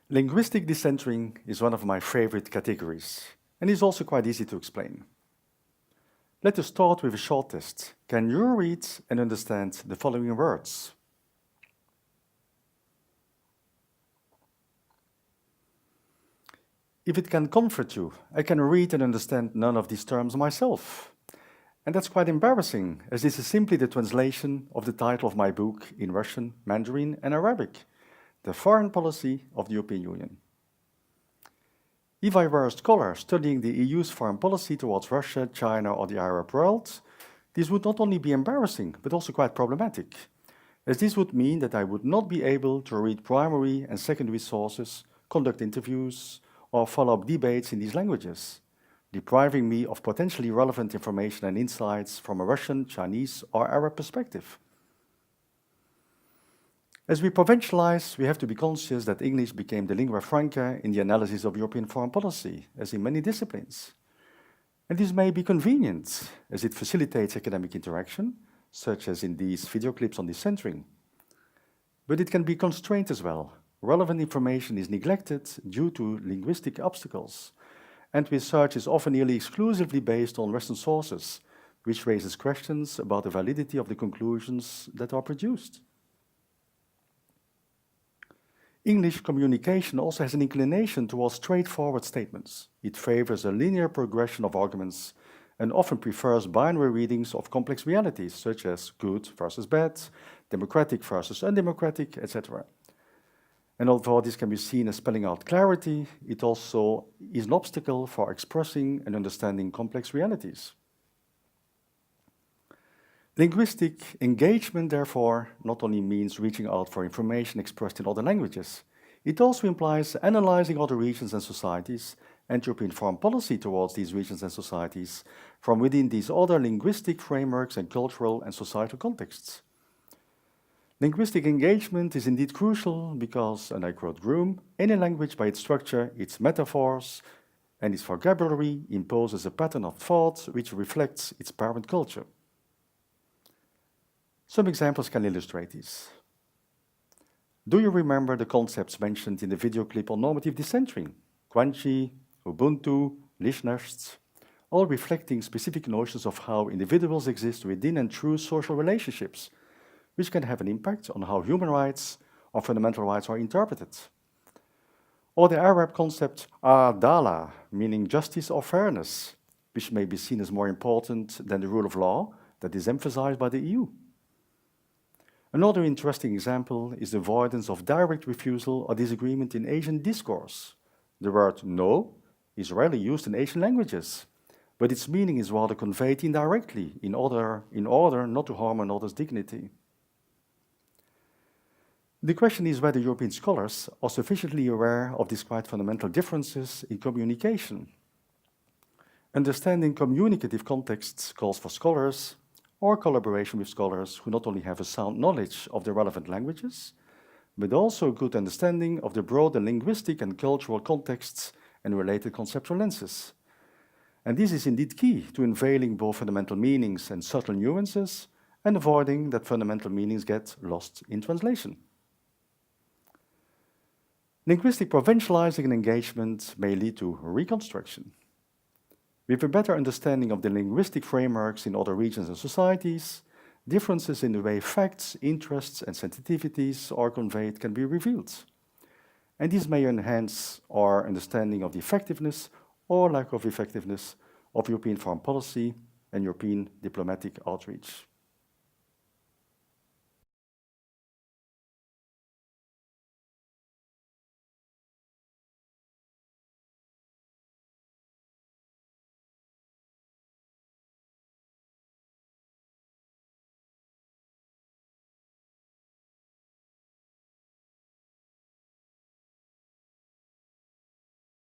Linguistic decentring is one of my favorite categories, and is also quite easy to explain. Let us start with a short test. Can you read and understand the following words? If it can comfort you, I can read and understand none of these terms myself. And that's quite embarrassing, as this is simply the translation of the title of my book in Russian, Mandarin, and Arabic, The Foreign Policy of the European Union. If I were a scholar studying the EU's foreign policy towards Russia, China, or the Arab world, this would not only be embarrassing, but also quite problematic, as this would mean that I would not be able to read primary and secondary sources, conduct interviews, or follow up debates in these languages, depriving me of potentially relevant information and insights from a Russian, Chinese, or Arab perspective. As we provincialize, we have to be conscious that English became the lingua franca in the analysis of European foreign policy, as in many disciplines. And this may be convenient, as it facilitates academic interaction, such as in these video clips on decentring. But it can be constrained as well. Relevant information is neglected due to linguistic obstacles, and research is often nearly exclusively based on Western sources, which raises questions about the validity of the conclusions that are produced. English communication also has an inclination towards straightforward statements. It favors a linear progression of arguments and often prefers binary readings of complex realities, such as good versus bad, democratic versus undemocratic, etc. And although this can be seen as spelling out clarity, it also is an obstacle for expressing and understanding complex realities. Linguistic engagement, therefore, not only means reaching out for information expressed in other languages, it also implies analyzing other regions and societies and European foreign policy towards these regions and societies from within these other linguistic frameworks and cultural and societal contexts. Linguistic engagement is indeed crucial because, and I quote Groom, any language by its structure, its metaphors, and its vocabulary imposes a pattern of thought which reflects its parent culture. Some examples can illustrate this. Do you remember the concepts mentioned in the video clip on normative decentring? Quanchi, Ubuntu, Lichnerst, all reflecting specific notions of how individuals exist within and through social relationships, which can have an impact on how human rights or fundamental rights are interpreted. Or the Arab concept adala, meaning justice or fairness, which may be seen as more important than the rule of law that is emphasized by the EU. Another interesting example is the avoidance of direct refusal or disagreement in Asian discourse. The word no is rarely used in Asian languages, but its meaning is rather conveyed indirectly in order not to harm another's dignity. The question is whether European scholars are sufficiently aware of these quite fundamental differences in communication. Understanding communicative contexts calls for scholars or collaboration with scholars who not only have a sound knowledge of the relevant languages, but also a good understanding of the broader linguistic and cultural contexts and related conceptual lenses. And this is indeed key to unveiling both fundamental meanings and subtle nuances and avoiding that fundamental meanings get lost in translation. Linguistic provincializing and engagement may lead to reconstruction. With a better understanding of the linguistic frameworks in other regions and societies, differences in the way facts, interests, and sensitivities are conveyed can be revealed. And these may enhance our understanding of the effectiveness or lack of effectiveness of European foreign policy and European diplomatic outreach.